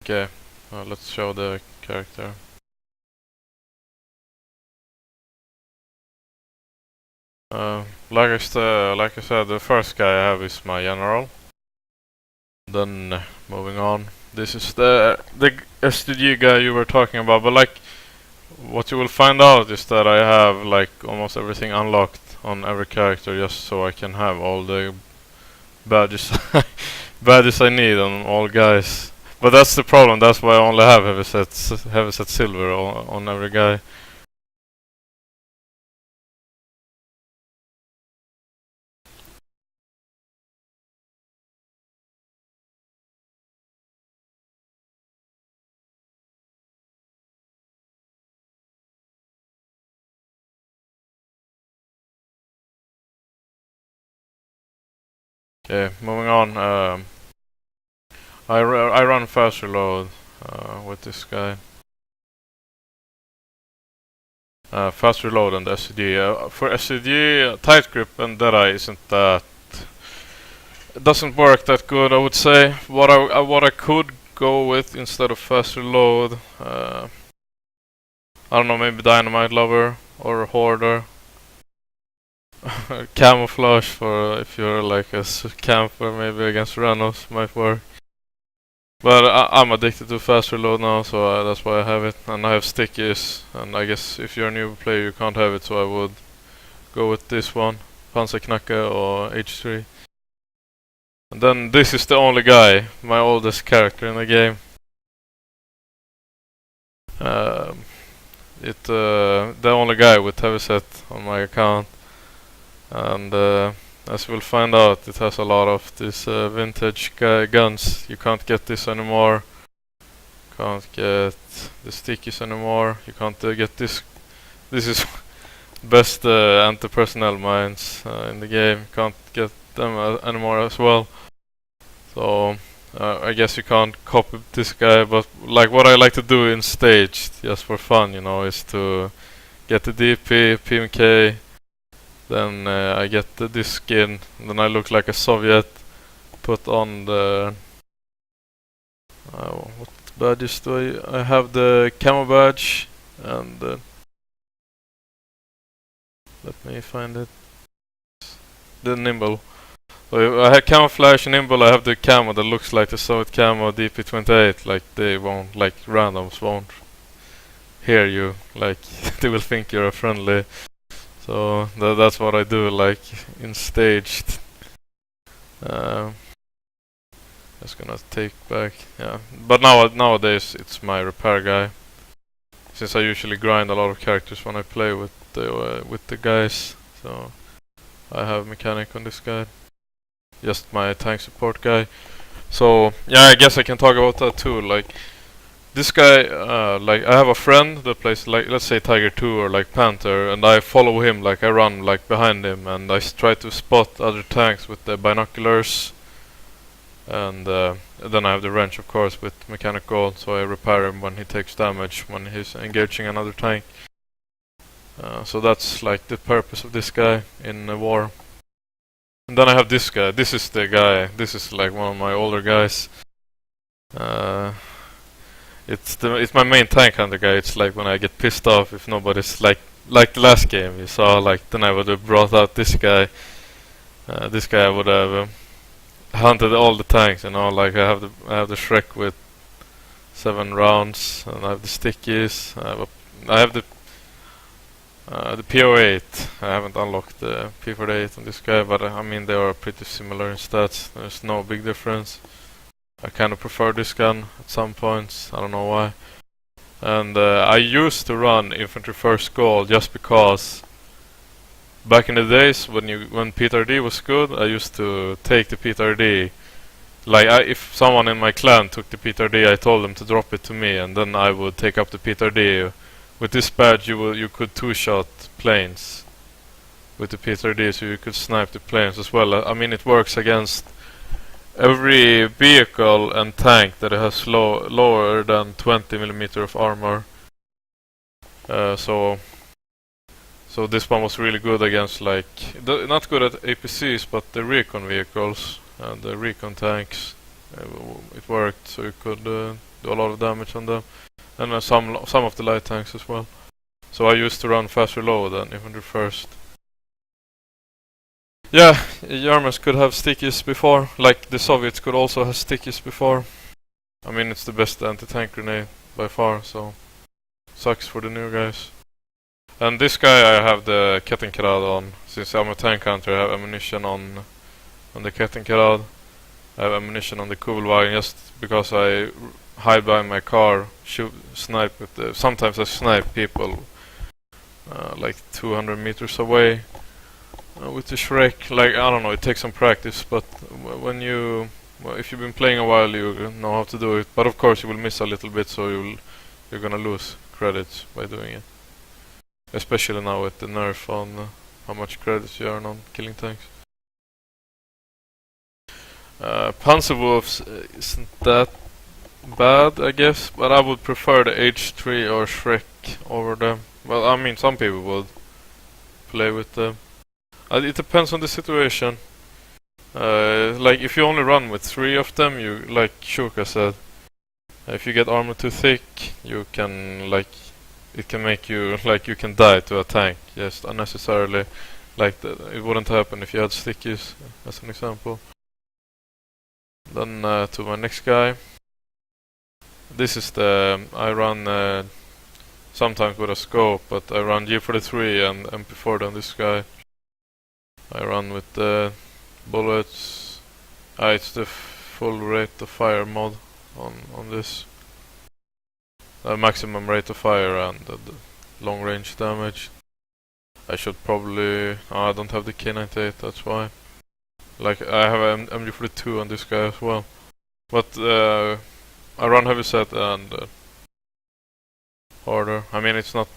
Okay, let's show the character. Like I said, the first guy I have is my general. Then moving on, this is the SDG guy you were talking about. But like, what you will find out is that I have like almost everything unlocked on every character, just so I can have all the badges badges I need on all guys. But that's the problem. That's why I only have heavy set silver on every guy. Okay, moving on. I run fast reload with this guy. Fast reload and SCD. For SCD, tight grip and Deadeye isn't that. It doesn't work that good, I would say. What I could go with instead of fast reload, I don't know, maybe Dynamite Lover or Hoarder. Camouflage for if you're like a camper, maybe against Renos might work. But I'm addicted to fast reload now, so that's why I have it. And I have stickies, and I guess if you're a new player you can't have it, so I would go with this one, Panzerknacker or H3. And then this is the only guy, my oldest character in the game. The only guy with heavyset on my account. And as we'll find out, it has a lot of these vintage guns. You can't get this anymore. Can't get the stickies anymore. You can't get this. This is best anti-personnel mines in the game. Can't get them anymore as well. So I guess you can't copy this guy. But like what I like to do in stage, just for fun, you know, is to get the DP, PMK. Then I get this skin, then I look like a Soviet. Put on the what badges do I have? The camo badge and let me find it. The nimble. So I have camouflage and nimble. I have the camo that looks like the Soviet camo DP28. Like they won't, like randoms won't hear you. Like they will think you're a friendly. So that's what I do, like in staged. Just gonna take back, yeah. But nowadays it's my repair guy, since I usually grind a lot of characters when I play with the guys. So I have mechanic on this guy, just my tank support guy. So yeah, I guess I can talk about that too. Like this guy, like I have a friend that plays like, let's say Tiger 2 or like Panther, and I follow him, like I run like behind him, and I try to spot other tanks with the binoculars. And then I have the wrench, of course, with mechanic gold, so I repair him when he takes damage when he's engaging another tank. So that's like the purpose of this guy in a war. And then I have this guy. This is the guy. This is like one of my older guys. It's my main tank hunter guy. It's like when I get pissed off if nobody's like the last game you saw, like then I would have brought out this guy. This guy I would have hunted all the tanks, you know. Like I have the Shrek with 7 rounds, and I have the stickies. I have the PO8. I haven't unlocked the P48 on this guy, but I mean they are pretty similar in stats. There's no big difference. I kind of prefer this gun at some points, I don't know why. And I used to run infantry first goal just because back in the days when PTRD was good, I used to take the PTRD. Like if someone in my clan took the PTRD, I told them to drop it to me, and then I would take up the PTRD. With this badge you could 2-shot planes with the PTRD, so you could snipe the planes as well. I mean it works against every vehicle and tank that has lower than 20mm of armor. So this one was really good against, like, not good at APCs, but the Recon vehicles and the Recon tanks. it worked, so you could do a lot of damage on them, and some of the light tanks as well. So I used to run fast reload than infantry first. Yeah, Germans could have stickies before, like the Soviets could also have stickies before. I mean, it's the best anti-tank grenade by far, so sucks for the new guys. And this guy I have the Kettenkrad on. Since I'm a tank hunter, I have ammunition on the Kettenkrad. I have ammunition on the Kugelwagen just because I hide behind my car, snipe with the... Sometimes I snipe people like 200 meters away with the Shrek. Like, I don't know, it takes some practice, but when you... Well, if you've been playing a while, you know how to do it. But of course you will miss a little bit, so you're gonna lose credits by doing it. Especially now with the nerf on how much credits you earn on killing tanks. Panzerwolves isn't that bad, I guess, but I would prefer the H3 or Shrek over them. Well, I mean, some people would play with them. It depends on the situation. Like, if you only run with 3 of them, you, like Shuka said, if you get armor too thick, you can, like, it can make you, like, you can die to a tank, just unnecessarily. Like, it wouldn't happen if you had stickies, as an example. Then to my next guy. This is the... I run sometimes with a scope, but I run G43 and MP40 on this guy. I run with the bullets. It's the full rate of fire mod on this. Maximum rate of fire and the long range damage. I should probably... I don't have the K98, that's why. Like, I have MG42 on this guy as well. But I run heavy set and harder. I mean, it's not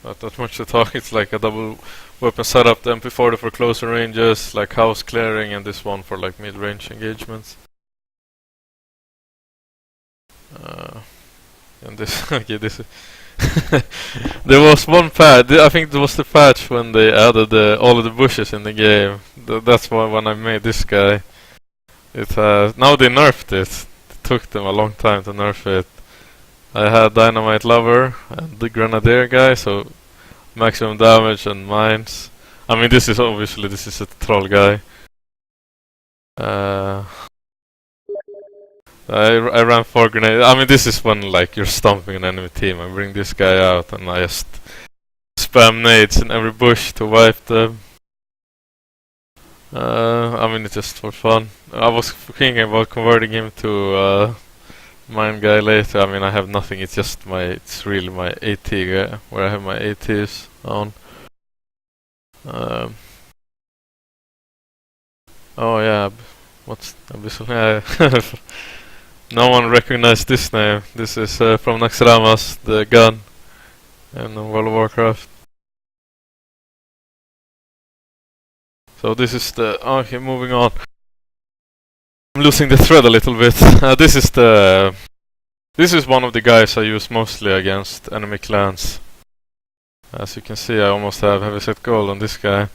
that much to talk. It's like a double weapon setup. The MP40 for closer ranges, like house clearing, and this one for like mid-range engagements. And this... okay, this is... There was one patch, I think it was the patch when they added all of the bushes in the game. That's why when I made this guy. Now they nerfed it. It took them a long time to nerf it. I had Dynamite Lover and the Grenadier guy, so maximum damage and mines. I mean, this is obviously a troll guy. I ran 4 grenades. I mean, this is when like you're stomping an enemy team. I bring this guy out and I just spam nades in every bush to wipe them. I mean, it's just for fun. I was thinking about converting him to mine guy later. I mean, I have nothing. It's really my AT guy, where I have my ATs on. Oh yeah, what's Abyssal? No one recognized this name. This is from Naxxramas, the gun in World of Warcraft. So this is the... Okay, moving on. I'm losing the thread a little bit. This is one of the guys I use mostly against enemy clans. As you can see, I almost have heavy set gold on this guy.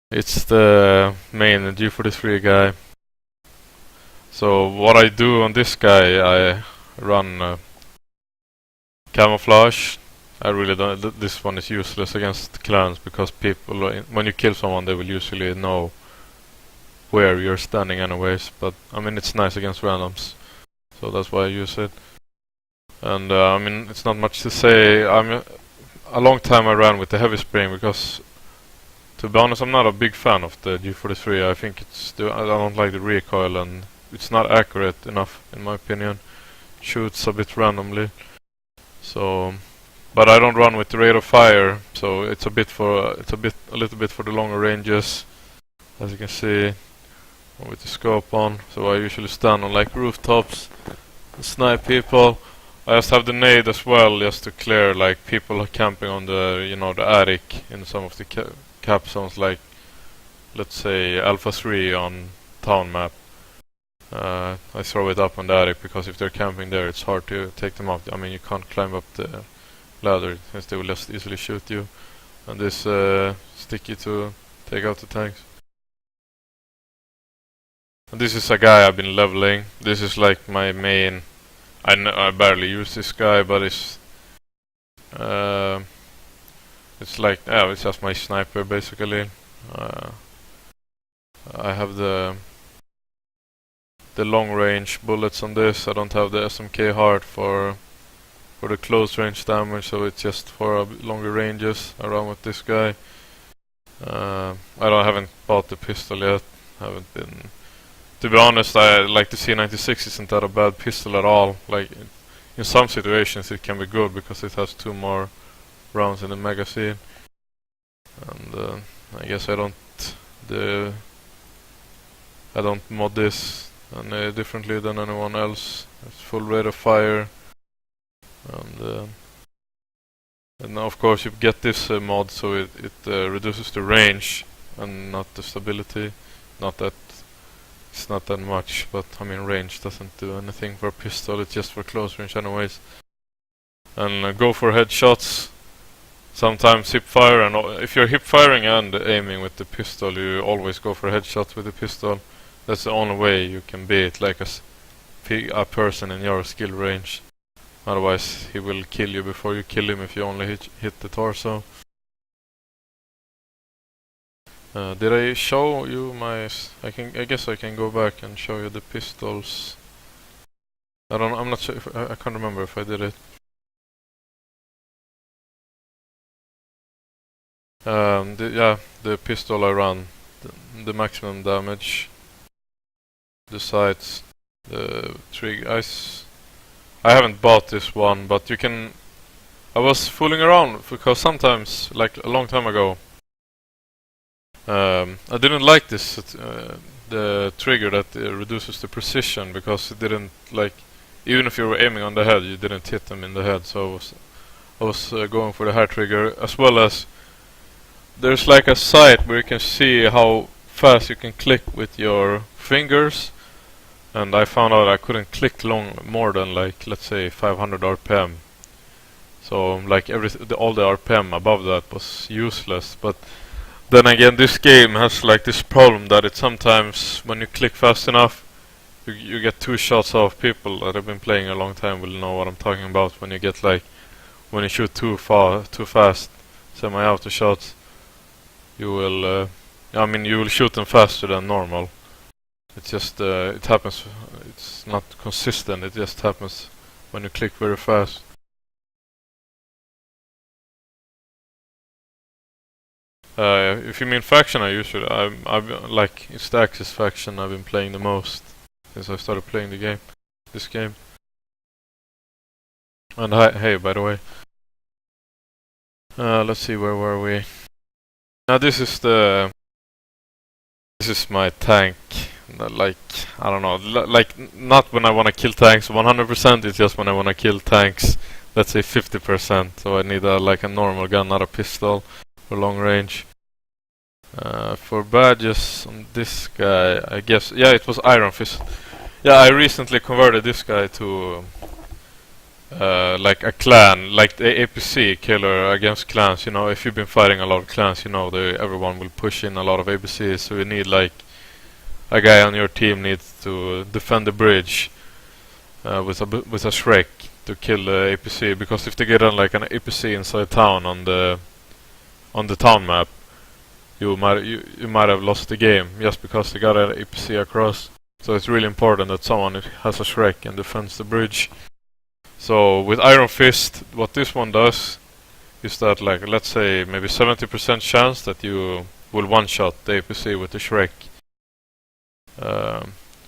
It's the main G43 guy. So what I do on this guy, I run Camouflage. I really don't... This one is useless against clans because people, when you kill someone, they will usually know where you're standing anyways. But I mean, it's nice against randoms, so that's why I use it. And I mean, it's not much to say. A long time I ran with the heavy spring because, to be honest, I'm not a big fan of the G43. I think I don't like the recoil and it's not accurate enough in my opinion. Shoots a bit randomly. So, but I don't run with the rate of fire, so it's a little bit for the longer ranges, as you can see, with the scope on. So I usually stand on like rooftops and snipe people. I just have the nade as well, just to clear like people camping on the the attic in some of the cap zones, like let's say Alpha 3 on town map. I throw it up on the attic because if they're camping there, it's hard to take them out. I mean, you can't climb up the ladder since they will just easily shoot you. And this sticky to take out the tanks. And this is a guy I've been leveling. This is like my main. I barely use this guy, but it's like, yeah, it's just my sniper basically. I have the long range bullets on this. I don't have the SMK heart for the close range damage, so it's just for longer ranges around with this guy. Haven't bought the pistol yet. Haven't been. To be honest, I like the C96 isn't that a bad pistol at all. Like in some situations it can be good because it has 2 more rounds in the magazine. And I guess I don't mod this any differently than anyone else. It's full rate of fire, and of course you get this mod so it reduces the range and not the stability. Not that it's not that much, but I mean range doesn't do anything for a pistol. It's just for close range anyways. And go for headshots. Sometimes hip fire, and if you're hip firing and aiming with the pistol, you always go for headshots with the pistol. That's the only way you can beat like a person in your skill range. Otherwise he will kill you before you kill him if you only hit the torso. Did I show you my? I guess I can go back and show you the pistols. I'm not sure. I can't remember if I did it. The pistol I run, the maximum damage, the sights, the trigger. I haven't bought this one, but you can. I was fooling around because sometimes, like a long time ago, I didn't like this the trigger that reduces the precision because it didn't like. Even if you were aiming on the head, you didn't hit them in the head. So I was going for the hair trigger, as well as there's like a sight where you can see how fast you can click with your fingers. And I found out I couldn't click more than like, let's say 500 RPM. So like all the RPM above that was useless. But then again, this game has like this problem that it sometimes, when you click fast enough, you get 2 shots off. People that have been playing a long time will know what I'm talking about. When you get like, when you shoot too fast, semi-auto shots, you will, you will shoot them faster than normal. It's just, it happens, it's not consistent, it just happens when you click very fast. If you mean faction, I've like, it's the Axis faction I've been playing the most since I started playing this game. And hey, by the way. Let's see, where were we? Now this is my tank. Like, I don't know, like not when I want to kill tanks 100%, it's just when I want to kill tanks, let's say 50%. So I need like a normal gun, not a pistol, for long range. For badges on this guy, I guess, yeah, it was Iron Fist. Yeah, I recently converted this guy to like a clan, like the APC killer against clans. You know, if you've been fighting a lot of clans, you know everyone will push in a lot of APCs, so you need like a guy on your team needs to defend the bridge with a Shrek to kill the APC, because if they get on like an APC inside town on the town map, you might have lost the game just because they got an APC across. So it's really important that someone has a Shrek and defends the bridge. So with Iron Fist, what this one does is that, like, let's say maybe 70% chance that you will one-shot the APC with the Shrek.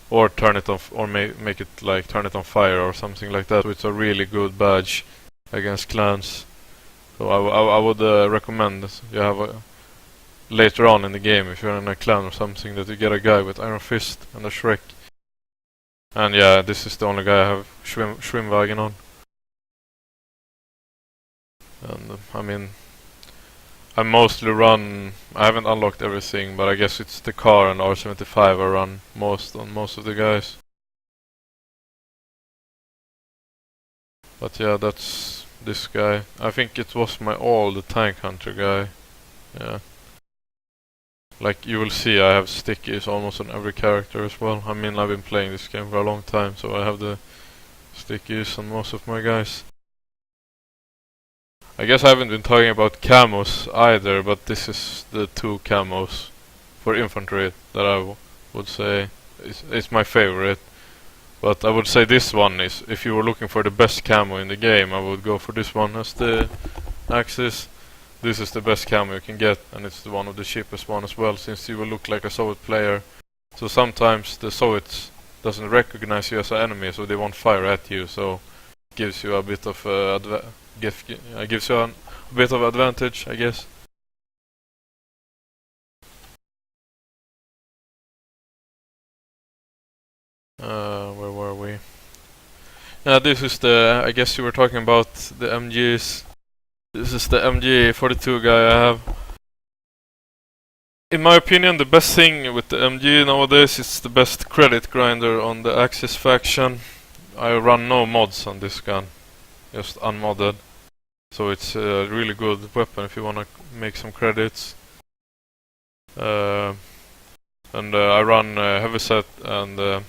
Or turn it off, or make it like turn it on fire or something like that. So it's a really good badge against clans. So I would recommend you have later on in the game, if you're in a clan or something, that you get a guy with Iron Fist and a Shrek. And yeah, this is the only guy I have Schwimmwagen on. And I mostly run, I haven't unlocked everything, but I guess it's the car and R75 I run on most of the guys. But yeah, that's this guy. I think it was my old tank hunter guy. Yeah. Like you will see, I have stickies almost on every character as well. I mean, I've been playing this game for a long time, so I have the stickies on most of my guys. I guess I haven't been talking about camos either, but this is the 2 camos for infantry that I would say is my favorite. But I would say this one is, if you were looking for the best camo in the game, I would go for this one as the Axis. This is the best camo you can get, and it's one of the cheapest one as well, since you will look like a Soviet player. So sometimes the Soviets doesn't recognize you as an enemy, so they won't fire at you. So it gives you a bit of gives you a bit of advantage, I guess. Where were we? Yeah, this is the. I guess you were talking about the MGs. This is the MG42 guy I have. In my opinion, the best thing with the MG nowadays is the best credit grinder on the Axis faction. I run no mods on this gun, just unmodded. So it's a really good weapon if you wanna make some credits. I run heavy set and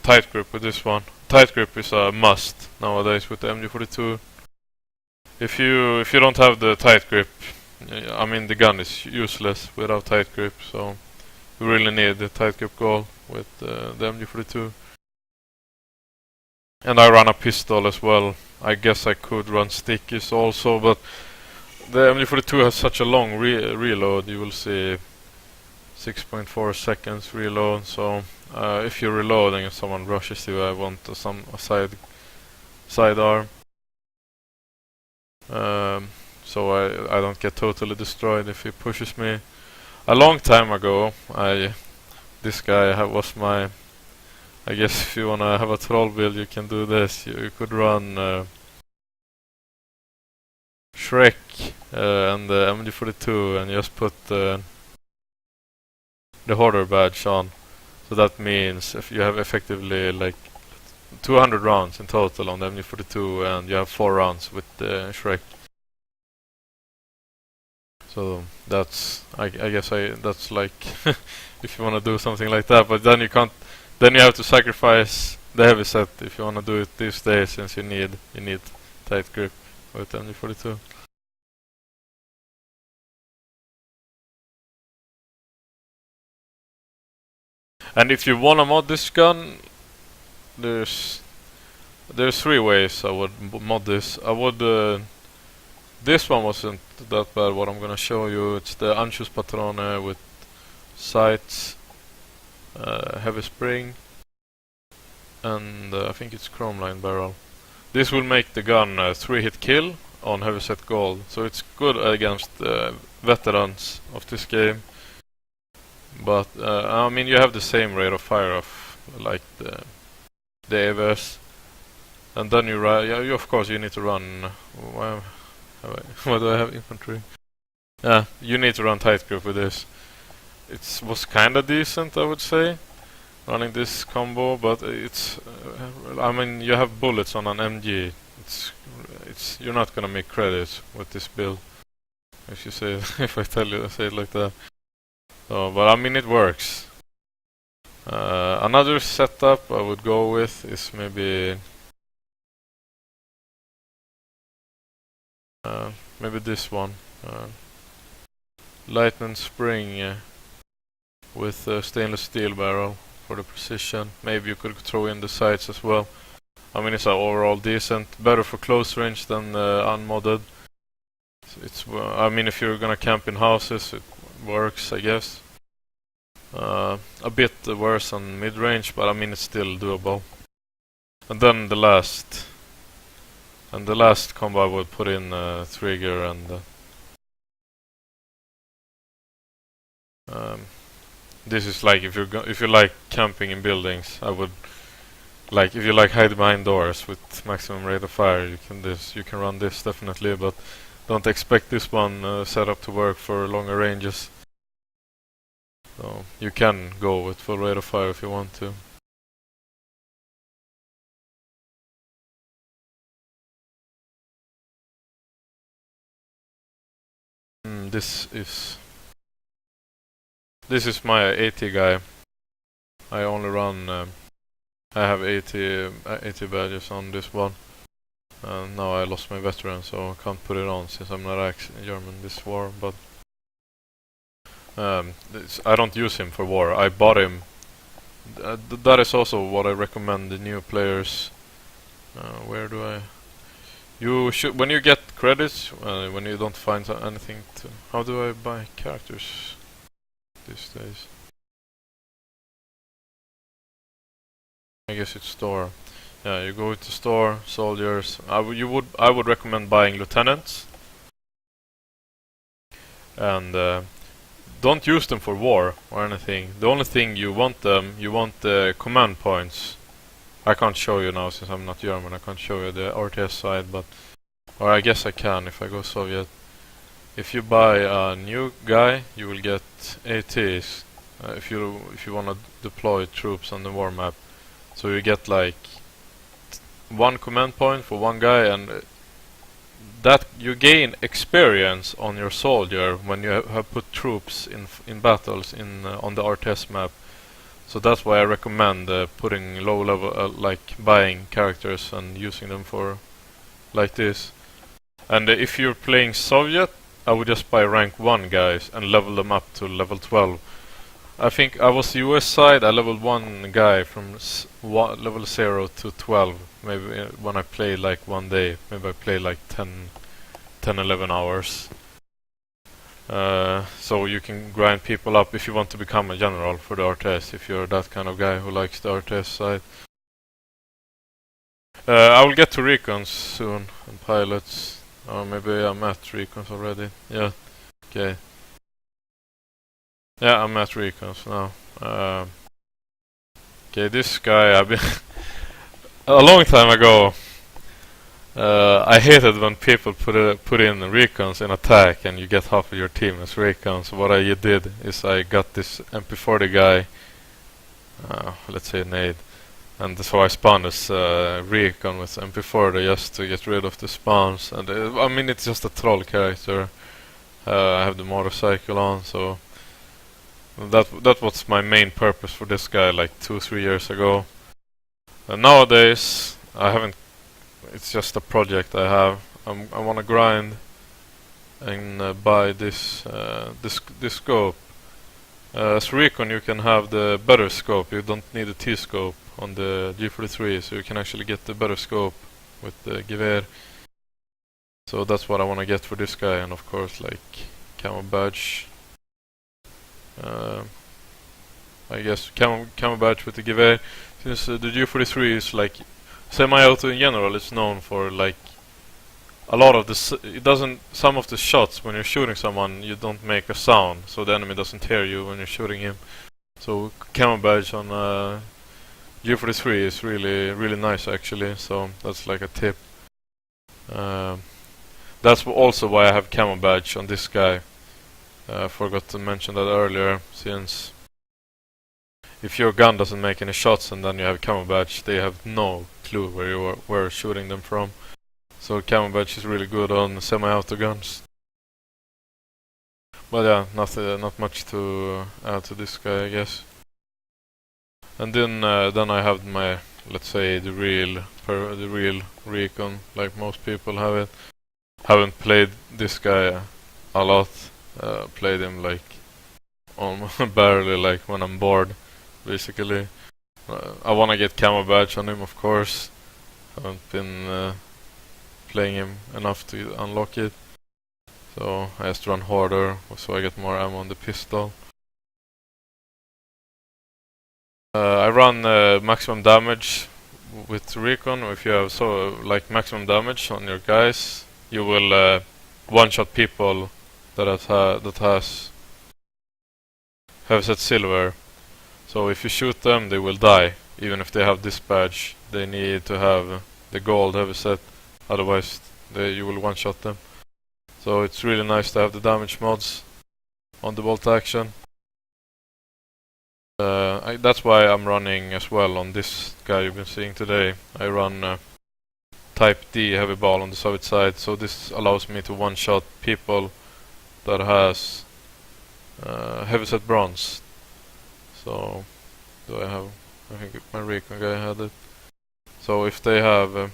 tight grip with this one. Tight grip is a must nowadays with the MG42. If you don't have the tight grip, I mean the gun is useless without tight grip, so you really need the tight grip goal with the MG42. And I run a pistol as well. I guess I could run stickies also, but the MG42 has such a long reload. You will see 6.4 seconds reload, so if you're reloading and someone rushes you, I want a sidearm. So I don't get totally destroyed if he pushes me. A long time ago, this guy was my. I guess if you wanna have a troll build, you can do this. You could run Shrek and the MG42 and just put the hoarder badge on. So that means if you have effectively like 200 rounds in total on the MG42 and you have 4 rounds with the Shrek. So that's I guess that's like if you wanna do something like that, but then you can't. Then you have to sacrifice the heavy set if you wanna do it these days, since you need tight grip with MG42. And if you wanna mod this gun, there's 3 ways I would mod this. I would this one wasn't that bad. What I'm gonna show you, it's the Anschluss Patrone with sights, heavy spring, and I think it's chrome line barrel. This will make the gun 3-hit kill on heavy set gold, so it's good against veterans of this game. But I mean, you have the same rate of fire of like the AVS, and then you of course you need to run. Why do I have infantry? Yeah, you need to run tight grip with this. It was kinda decent, I would say, running this combo, but it's. I mean, you have bullets on an MG. You're not gonna make credits with this build. If you say if I tell you say it like that. So, but I mean, it works. Another setup I would go with is maybe this one. Lightning spring with stainless steel barrel for the precision. Maybe you could throw in the sights as well. I mean, it's overall decent. Better for close range than unmodded. I mean, if you're gonna camp in houses, it works, I guess. A bit worse on mid-range, but I mean, it's still doable. And then the last combo I would put in trigger and this is like if you like camping in buildings, I would like if you like hide behind doors with maximum rate of fire, you can run this definitely, but don't expect this one setup to work for longer ranges. So you can go with full rate of fire if you want to. This is This is my AT guy. I only run. I have 80 badges on this one. Now I lost my veteran, so I can't put it on since I'm not German this war. But I don't use him for war. I bought him. That is also what I recommend the new players. Where do I? You should, when you get credits, when you don't find anything to... How do I buy characters these days? I guess it's store. Yeah, you go to store, soldiers. I would recommend buying lieutenants. And don't use them for war or anything. The only thing you want the command points. I can't show you now since I'm not German. I can't show you the RTS side, but... Or I guess I can if I go Soviet. If you buy a new guy, you will get ATs if you want to deploy troops on the war map. So you get like one command point for one guy, and that you gain experience on your soldier when you have put troops in battles on the RTS map. So that's why I recommend putting low level, like buying characters and using them for like this. And if you're playing Soviet, I would just buy rank 1 guys and level them up to level 12. I think I was US side, I leveled one guy from level 0 to 12. Maybe when I played like one day, maybe I played like 10-11 hours. So you can grind people up if you want to become a general for the RTS, if you're that kind of guy who likes the RTS side. I will get to Recons soon, and pilots. Or maybe I'm at Recons already. Yeah, okay. Yeah, I'm at Recons now. Okay, this guy I've been... a long time ago, I hated when people put in Recons in attack and you get half of your team as Recons. So what I did is I got this MP40 guy, let's say Nade, and so I spawned this Recon with MP40 just to get rid of the spawns. And I mean, it's just a troll character. I have the motorcycle on, so that was my main purpose for this guy like 2-3 years ago. And nowadays I haven't. It's just a project I have. I want to grind and buy this scope. As Recon, you can have the better scope. You don't need a T-scope on the G43, so you can actually get the better scope with the gewehr. So that's what I want to get for this guy, and of course like camo badge. I guess camo badge with the gewehr. Since the G43 is like semi-auto in general, it's known for like a lot of the it doesn't. Some of the shots when you're shooting someone, you don't make a sound, so the enemy doesn't hear you when you're shooting him. So camo badge on G43 is really nice actually. So that's like a tip. That's also why I have camo badge on this guy. I forgot to mention that earlier, since if your gun doesn't make any shots and then you have camo badge, they have no clue where you were shooting them from. So camo badge is really good on semi-auto guns. But yeah, not much to add to this guy, I guess. And then I have my, let's say, the real Recon, like most people have it. Haven't played this guy a lot. Played him like almost barely, like when I'm bored, basically. I wanna get camo badge on him, of course. Haven't been playing him enough to unlock it. So I just run harder, so I get more ammo on the pistol. I run maximum damage with Recon. If you have like maximum damage on your guys, you will one-shot people that have set silver. So if you shoot them, they will die. Even if they have this badge, they need to have the gold heavy set. Otherwise, you will one-shot them. So it's really nice to have the damage mods on the bolt action. That's why I'm running as well on this guy you've been seeing today. I run Type D heavy ball on the Soviet side, so this allows me to one-shot people that has heavyset bronze. So do I have? I think my Recon guy had it. So if they have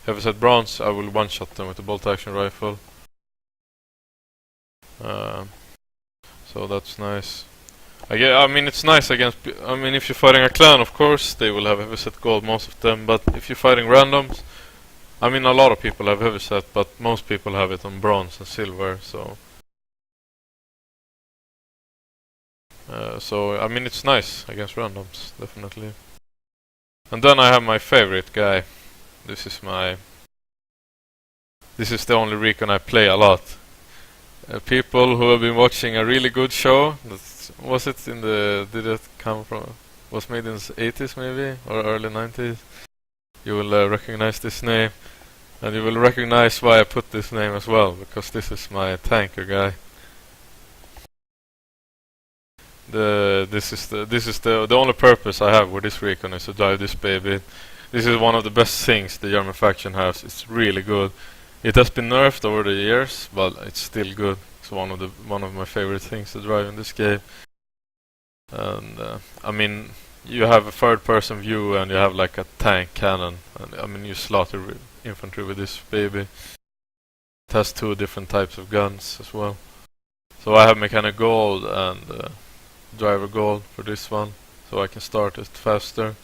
heavyset bronze, I will one-shot them with a bolt-action rifle. So that's nice. I mean, it's nice against. I mean, if you're fighting a clan, of course, they will have heavyset gold, most of them. But if you're fighting randoms, I mean, a lot of people have heavyset, but most people have it on bronze and silver. So I mean, it's nice against randoms, definitely. And then I have my favorite guy. This is the only Recon I play a lot. People who have been watching a really good show. Did it come from? Was made in the 80s maybe or early 90s. You will recognize this name, and you will recognize why I put this name as well, because this is my tanker guy. This is the only purpose I have with this Recon is to drive this baby. This is one of the best things the German faction has. It's really good. It has been nerfed over the years, but it's still good. It's one of my favorite things to drive in this game. And I mean, you have a third-person view, and you have like a tank cannon. And I mean, you slaughter infantry with this baby. It has 2 different types of guns as well. So I have mechanic gold and driver gold for this one, so I can start it faster.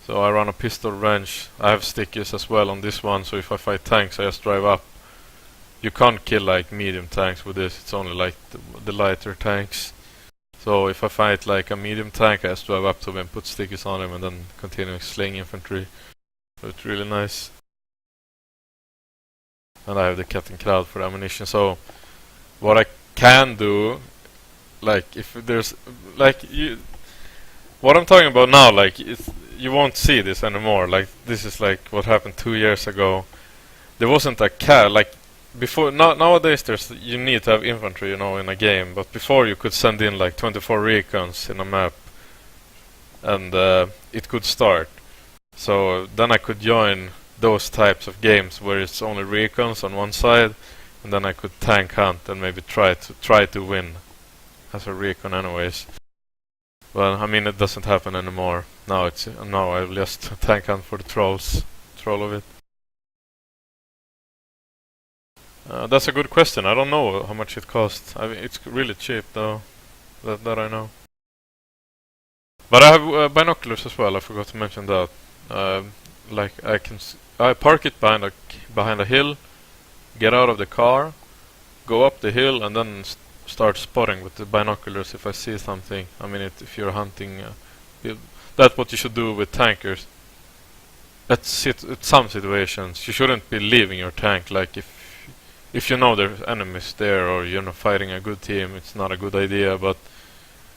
So I run a pistol wrench. I have stickers as well on this one, so if I fight tanks I just drive up. You can't kill like medium tanks with this, it's only like the lighter tanks. So if I fight like a medium tank I just drive up to him and put stickers on him and then continue slaying infantry. So it's really nice. And I have the Captain Crowd for the ammunition, so what I can do, like if there's like what I'm talking about now, like you won't see this anymore. Like this is like what happened 2 years ago. There wasn't a like before. Nowadays you need to have infantry, you know, in a game. But before you could send in like 24 recons in a map, and it could start. So then I could join those types of games where it's only recons on one side, and then I could tank hunt and maybe try to win as a recon anyways. Well, I mean, it doesn't happen anymore. Now I'll just tank hunt for the troll of it. That's a good question. I don't know how much it costs. I mean, it's really cheap though. That I know. But I have binoculars as well. I forgot to mention that. Like I park it behind a hill, get out of the car, go up the hill, and then start spotting with the binoculars if I see something. I mean, if you're hunting, that's what you should do with tankers. At some situations, you shouldn't be leaving your tank. Like if you know there's enemies there, or you're not fighting a good team, it's not a good idea. But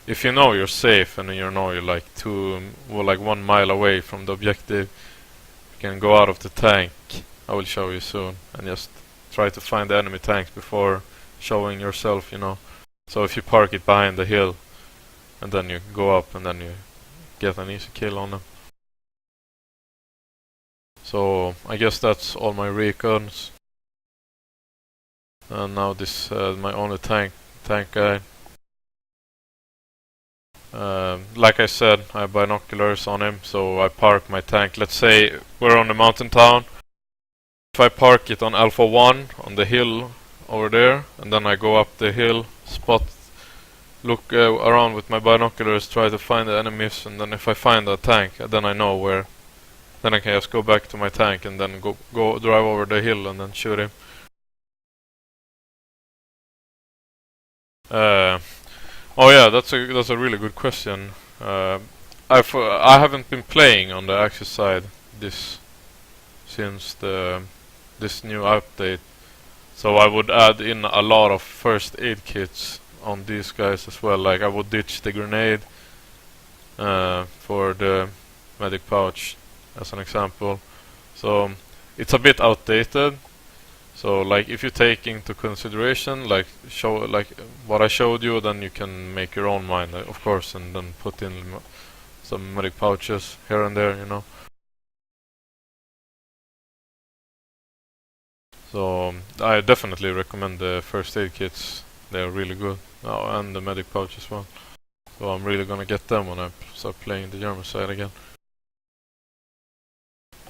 if you know you're safe and you know you're like 1 mile away from the objective, you can go out of the tank. I will show you soon, and just try to find the enemy tanks before showing yourself, you know. So if you park it behind the hill, and then you go up and then you get an easy kill on them. So I guess that's all my recons. And now this my only tank guy. Like I said, I have binoculars on him, so I park my tank. Let's say we're on the mountain town. If I park it on Alpha 1 on the hill over there, and then I go up the hill, look around with my binoculars, try to find the enemies, and then if I find a tank, then I know where. Then I can just go back to my tank and then go drive over the hill and then shoot him. Oh yeah, that's a really good question. I haven't been playing on the Axis side since this new update, so I would add in a lot of first aid kits on these guys as well. Like I would ditch the grenade for the medic pouch as an example. So it's a bit outdated. So like if you take into consideration like what I showed you, then you can make your own mind, of course, and then put in some medic pouches here and there, you know. So I definitely recommend the first aid kits. they're really good. Oh, and the medic pouch as well. So I'm really gonna get them when I start playing the German side again.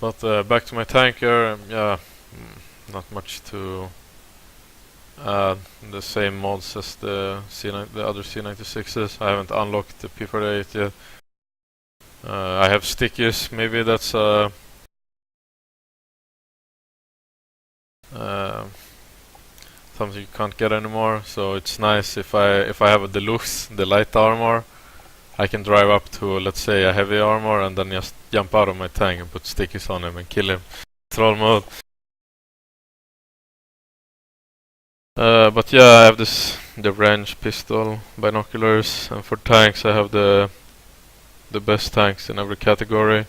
But back to my tanker, yeah, not much to add. The same mods as the other C96s. I haven't unlocked the P48 yet. I have stickies. Maybe that's something you can't get anymore. So it's nice if I have a deluxe, the light armor, I can drive up to, let's say, a heavy armor and then just jump out of my tank and put stickies on him and kill him. Troll mode. But yeah, I have the range pistol, binoculars, and for tanks I have the best tanks in every category.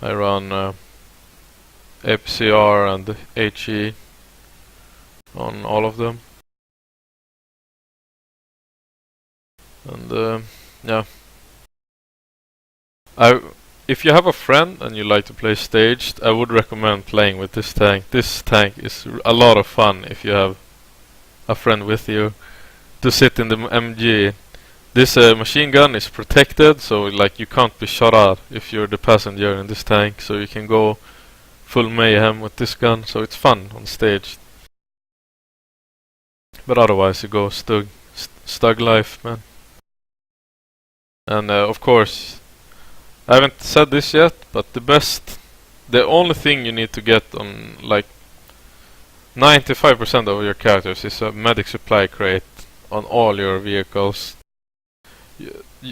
I run APCR and HE on all of them. And yeah. If you have a friend and you like to play staged, I would recommend playing with this tank. This tank is a lot of fun if you have a friend with you to sit in the MG. This machine gun is protected, so like you can't be shot at if you're the passenger in this tank, so you can go full mayhem with this gun, so it's fun on stage. But otherwise you go stug life, man. And of course, I haven't said this yet, but the only thing you need to get on like 95% of your characters is a medic supply crate on all your vehicles.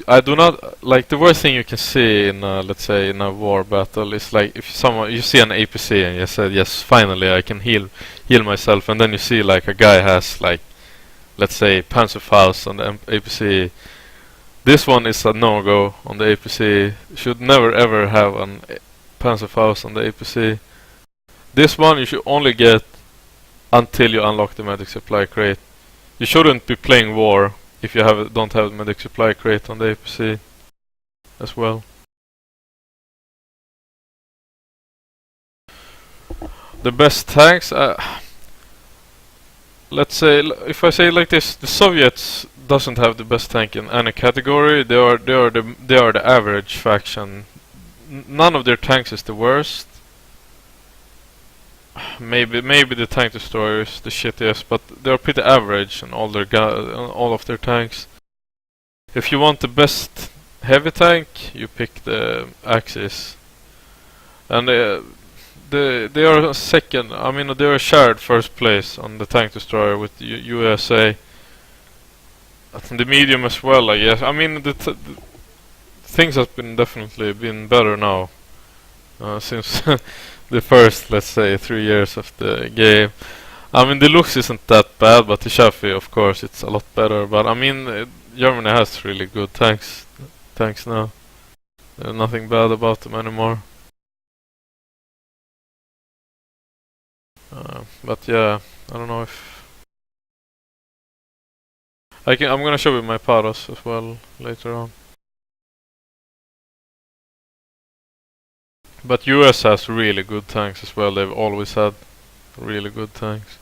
I do not like the worst thing you can see in let's say in a war battle is like if you see an APC and you said yes, finally I can heal myself, and then you see like a guy has like, let's say, Panzerfaust on the APC. This one is a no-go on the APC. Should never ever have an Panzerfaust on the APC. This one you should only get until you unlock the medic supply crate. You shouldn't be playing war if you don't have the medic supply crate on the APC as well. The best tanks, let's say, if I say like this, the Soviets doesn't have the best tank in any category. They are the average faction. None of their tanks is the worst. Maybe the tank destroyer is the shittiest, but they're pretty average in all of their tanks. If you want the best heavy tank, you pick the Axis, and they are second. I mean, they are shared first place on the tank destroyer with USA. And the medium as well, I guess. I mean, the things have definitely been better now since the first, let's say, 3 years of the game. I mean, the looks isn't that bad, but the Chaffee, of course, it's a lot better. But I mean, Germany has really good tanks now. There's nothing bad about them anymore. But yeah, I don't know if I'm gonna show you my Paros as well later on. But US has really good tanks as well. They've always had really good tanks.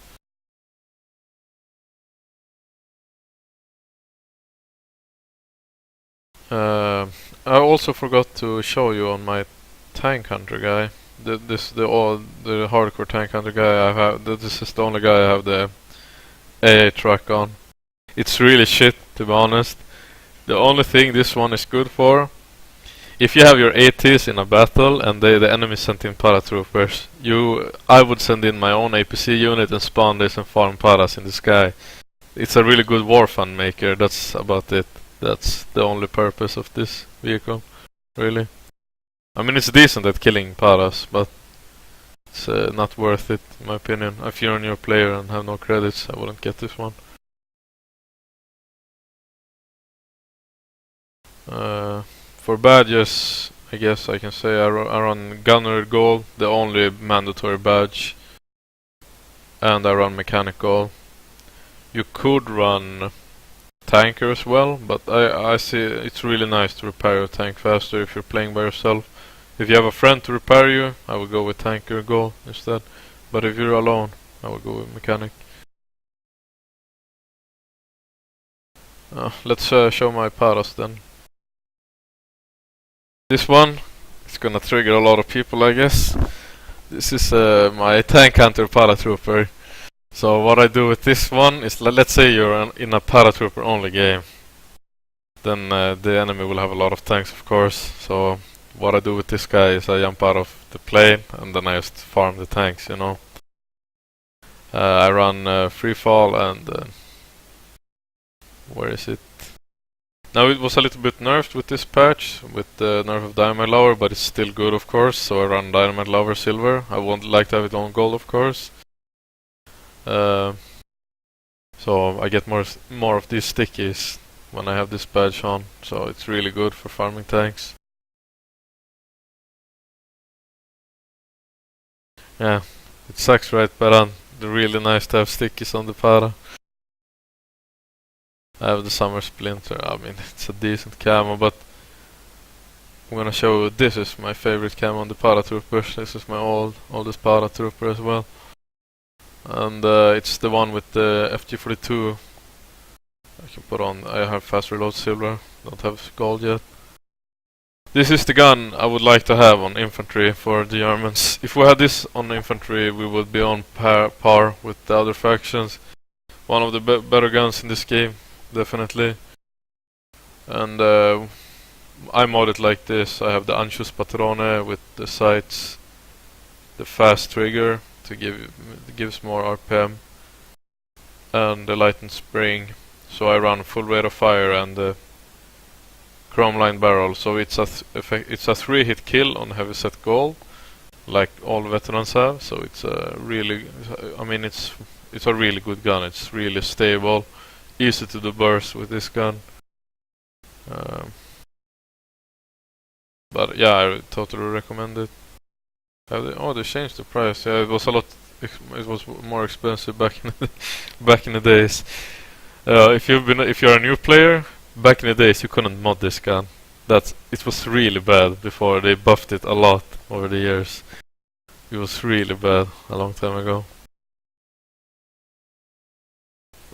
I also forgot to show you on my tank hunter guy. The hardcore tank hunter guy I have. This is the only guy I have the AA truck on. It's really shit, to be honest. The only thing this one is good for, if you have your ATs in a battle and the enemy sent in paratroopers, I would send in my own APC unit and spawn this and farm paras in the sky. It's a really good war fun maker. That's about it. That's the only purpose of this vehicle, really. I mean, it's decent at killing paras, but it's not worth it, in my opinion. If you're a new player and have no credits, I wouldn't get this one. For badges, I guess I can say I run Gunner Gold, the only mandatory badge, and I run Mechanic Gold. You could run Tanker as well, but I see it's really nice to repair your tank faster if you're playing by yourself. If you have a friend to repair you, I would go with Tanker Gold instead. But if you're alone, I would go with Mechanic. Let's show my paras then. This one is gonna trigger a lot of people, I guess. This is my tank hunter paratrooper. So what I do with this one is, let's say you're in a paratrooper only game. Then the enemy will have a lot of tanks, of course. So what I do with this guy is I jump out of the plane and then I just farm the tanks, you know. I run free fall and where is it? Now it was a little bit nerfed with this patch, with the nerf of Dynamite Lover, but it's still good, of course. So I run Dynamite Lover Silver. I would like to have it on gold, of course. So I get more of these stickies when I have this badge on. So it's really good for farming tanks. Yeah, it sucks, right? But really nice to have stickies on the para. I have the Summer Splinter. I mean, it's a decent camo, but I'm gonna show you, this is my favorite camo on the paratroopers. This is my oldest paratrooper as well. And it's the one with the FG42. I can put on. I have fast reload silver. Don't have gold yet. This is the gun I would like to have on infantry for the Germans. If we had this on infantry, we would be on par with the other factions. One of the better guns in this game, definitely. And I mod it like this. I have the Anschluss Patrone with the sights, the fast trigger to gives more RPM, and the lightened spring. So I run full rate of fire and the chrome line barrel. So it's a 3-hit kill on heavy set gold, like all veterans have. So it's a really, I mean, it's a really good gun. It's really stable, easy to do burst with this gun. But yeah, I totally recommend it. They changed the price. Yeah, it was a lot. It was more expensive back in the days. If you're a new player, back in the days you couldn't mod this gun. It was really bad before they buffed it a lot over the years. It was really bad a long time ago.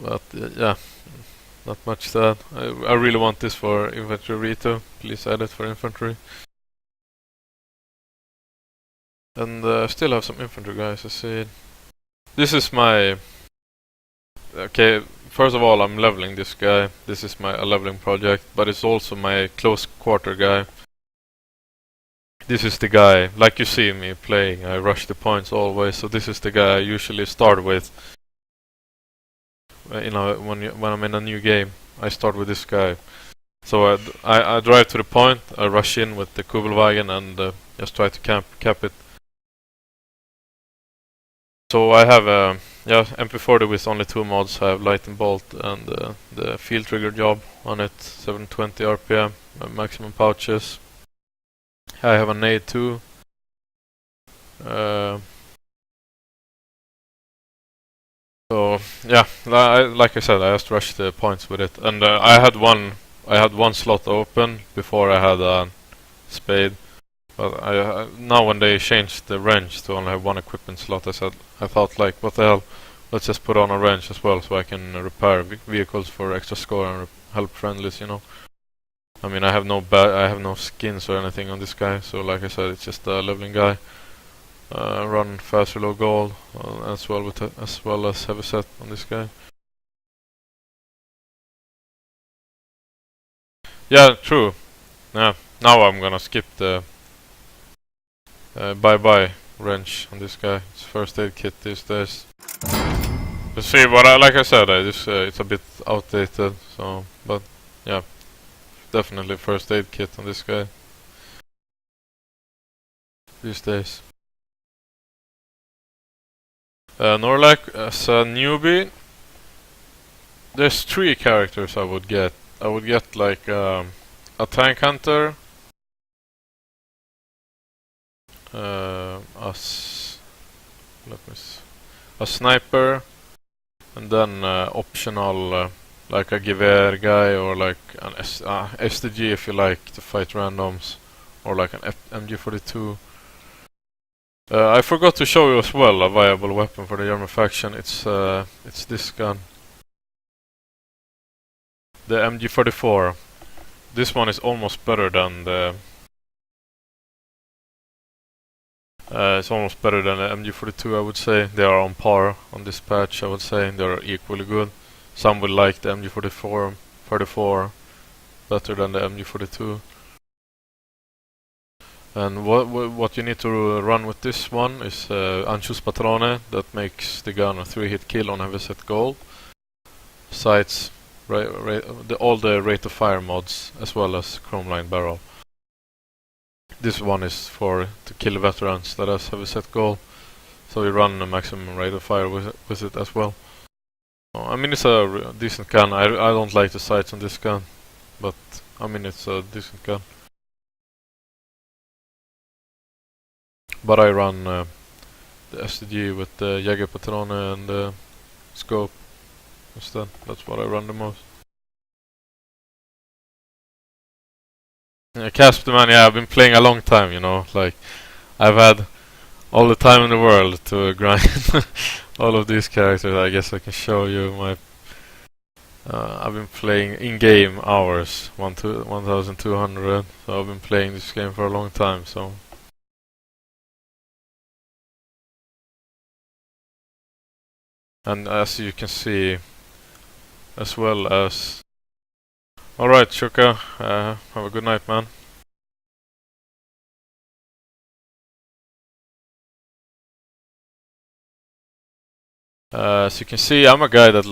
But yeah, not much to add. I really want this for infantry Rito. Please add it for infantry. And I still have some infantry guys, I see. This is my... Okay, first of all, I'm leveling this guy. This is my leveling project, but it's also my close quarter guy. This is the guy, like you see me playing, I rush the points always, so this is the guy I usually start with. You know, when I'm in a new game, I start with this guy. So I drive to the point, I rush in with the Kubelwagen and just try to cap it. So I have MP40 with only 2 mods. I have Light and Bolt and the field trigger job on it, 720 RPM, maximum pouches. I have a nade too. So yeah, like I said, I just rushed the points with it, and I had one slot open before I had a spade. But now when they changed the range to only have one equipment slot, I thought like, what the hell? Let's just put on a range as well, so I can repair vehicles for extra score and help friendlies, you know. I mean, I have no skins or anything on this guy, so like I said, it's just a leveling guy. Run fast reload gold as well as heavy set on this guy. Yeah, true. Yeah, now I'm gonna skip the bye-bye wrench on this guy. It's first aid kit these days. You see, like I said, it's a bit outdated. So, but yeah, definitely first aid kit on this guy these days. Norlac as a newbie. There's 3 characters I would get. I would get like a tank hunter. A sniper, and then optional like a gewehr guy or like an SDG if you like to fight randoms, or like an MG42. I forgot to show you as well a viable weapon for the German faction. It's this gun. the MG44. This one is almost better than the it's almost better than the MG42, I would say. They are on par on this patch, I would say. They are equally good. Some will like the MG44 better than the MG42. And what you need to run with this one is Anchus Patrone, that makes the gun a 3-hit kill on heavy set gold. Sights, all the rate of fire mods, as well as chrome line barrel. This one is to kill veterans that has heavy set goal, so you run a maximum rate of fire with it as well. I mean, it's a decent gun. I don't like the sights on this gun, but I mean, it's a decent gun. But I run the STG with the Jägerpatrone and the scope instead. That's what I run the most. Casper, man, yeah, I've been playing a long time, you know, like, I've had all the time in the world to grind all of these characters. I guess I can show you my... I've been playing in-game hours, 1,200, so I've been playing this game for a long time, so... And as you can see, as well as... Alright, Shuka, have a good night, man. As you can see, I'm a guy that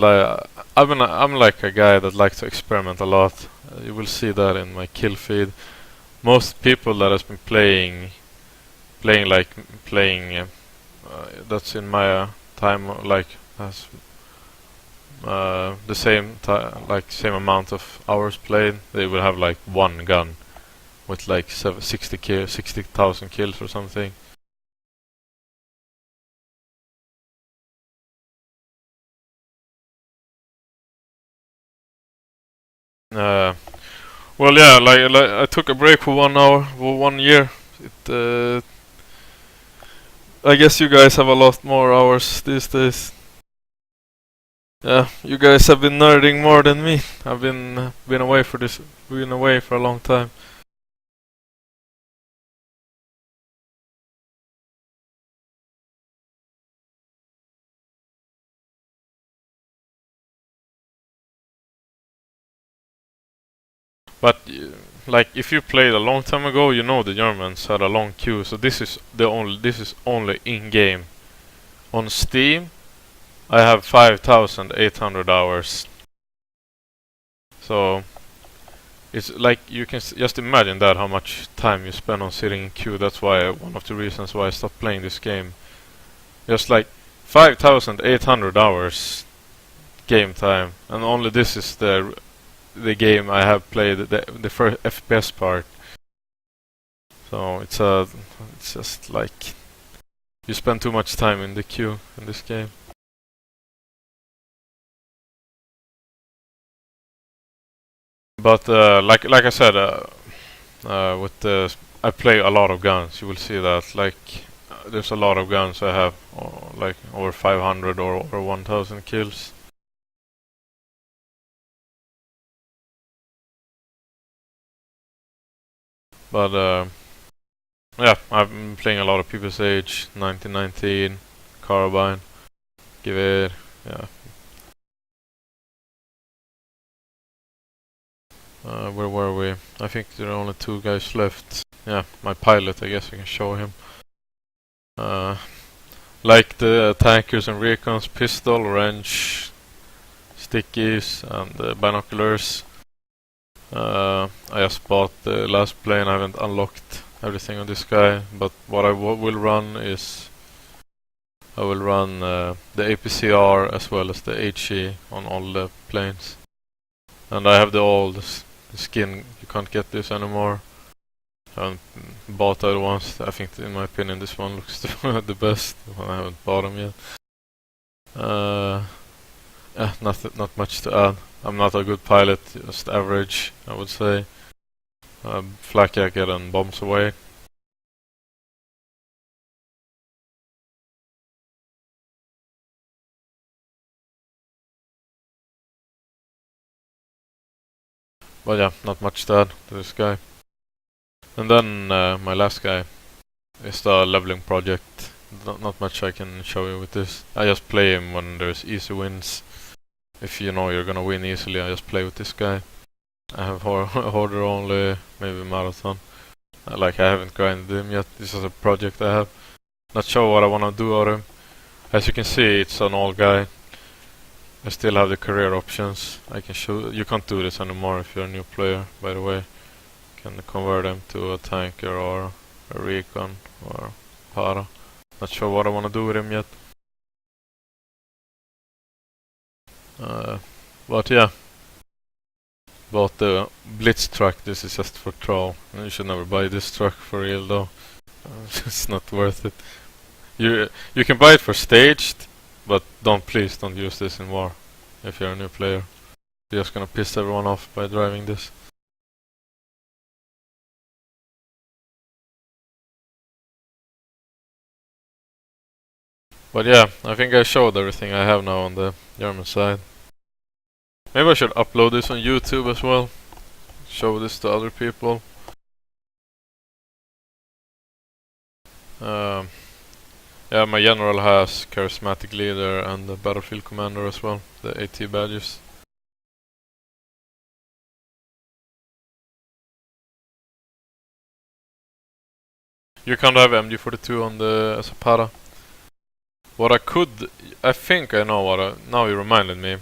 I'm like a guy that likes to experiment a lot. You will see that in my kill feed. Most people that has been playing that's in my time, like has the same same amount of hours played. They will have like one gun with like 60,000 kills or something. Well, yeah, like I took a break for 1 hour, for 1 year. I guess you guys have a lot more hours these days. Yeah, you guys have been nerding more than me. I've been away for a long time. But like, if you played a long time ago, you know the Germans had a long queue. So this is only in game. On Steam, I have 5,800 hours. So it's like, you can just imagine that, how much time you spend on sitting in queue. That's why one of the reasons why I stopped playing this game. Just like 5,800 hours game time, and only this is the game I have played, the first FPS part. So it's just like, you spend too much time in the queue in this game. But like I said, I play a lot of guns. You will see that, like, there's a lot of guns I have, like over 500 or over 1,000 kills. But yeah, I've been playing a lot of People's Age, 1919, Carbine, Gewehr, yeah. Where were we? I think there are only 2 guys left. Yeah, my pilot, I guess I can show him. Like the tankers and Recons, pistol, wrench, stickies, and binoculars. I just bought the last plane. I haven't unlocked everything on this guy, but what I will run is I will run the APCR as well as the HE on all the planes. And I have the old skin. You can't get this anymore. I haven't bought the other ones. I think, in my opinion, this one looks the best. I haven't bought them yet. Yeah, not much to add. I'm not a good pilot, just average, I would say. Flak jacket and bombs away. But yeah, not much to add to this guy. And then my last guy is the leveling project. Not much I can show you with this. I just play him when there's easy wins. If you know you're gonna win easily, I just play with this guy. I have Hoarder only, maybe Marathon. I haven't grinded him yet. This is a project I have. Not sure what I wanna do out of him. As you can see, it's an old guy. I still have the career options. I can show. You can't do this anymore if you're a new player, by the way. You can convert them to a tanker or a Recon or para. Not sure what I wanna do with him yet. But yeah. Bought the Blitz truck. This is just for troll. You should never buy this truck for real though. It's not worth it. You can buy it for staged, but please don't use this in war if you're a new player. You're just gonna piss everyone off by driving this. But yeah, I think I showed everything I have now on the German side. Maybe I should upload this on YouTube as well. Show this to other people. Yeah, my general has charismatic leader and the battlefield commander as well. The AT badges. You can't have MG42 on the Zapata. What I think I know now you reminded me.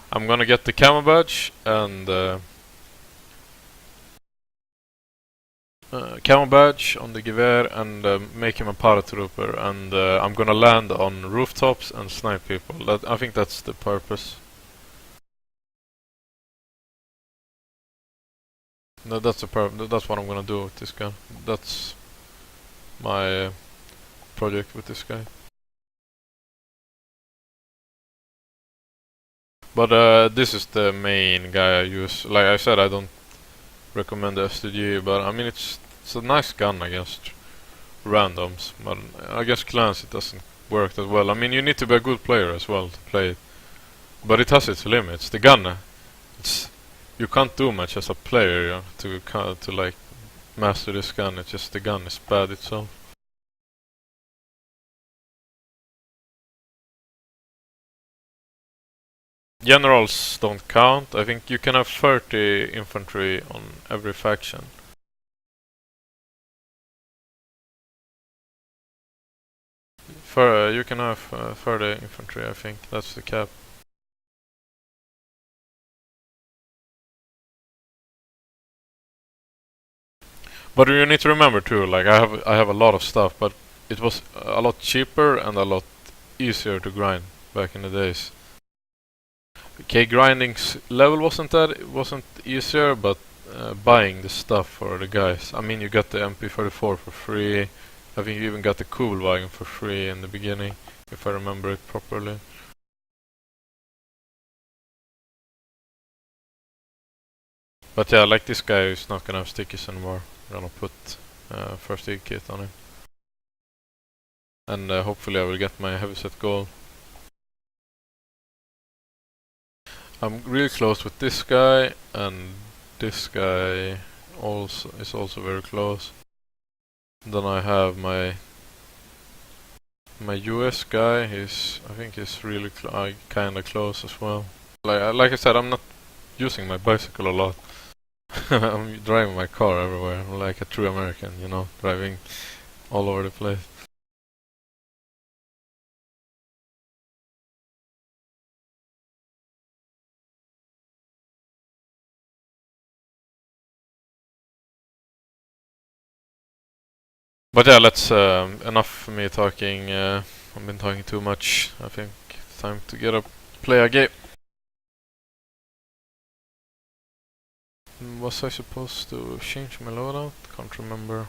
I'm gonna get the camo badge and camo badge on the gewehr and make him a paratrooper, and I'm gonna land on rooftops and snipe people. I think that's the purpose. No, that's what I'm gonna do with this guy. That's my project with this guy. But this is the main guy I use. Like I said, I don't recommend the STG, but I mean it's a nice gun against randoms. But against clans it doesn't work that well. I mean you need to be a good player as well to play it. But it has its limits. The gun, you can't do much as a player to like master this gun. It's just the gun is bad itself. Generals don't count. I think you can have 30 infantry on every faction. You can have 30 infantry, I think. That's the cap. But you need to remember too, like I have a lot of stuff, but it was a lot cheaper and a lot easier to grind back in the days. Okay, grinding's level wasn't easier, but buying the stuff for the guys. I mean, you got the MP34 for free. I think you even got the Kugelwagen for free in the beginning, if I remember it properly. But yeah, like this guy is not gonna have stickies anymore. I'm gonna put first aid kit on him. And hopefully I will get my heavyset goal. I'm really close with this guy, and this guy is also very close. Then I have my US guy. I think he's really kinda close as well. Like I said, I'm not using my bicycle a lot. I'm driving my car everywhere. I'm like a true American, you know, driving all over the place. But yeah, let's enough for me talking. I've been talking too much. I think it's time to get up, play a game. Was I supposed to change my loadout? Can't remember.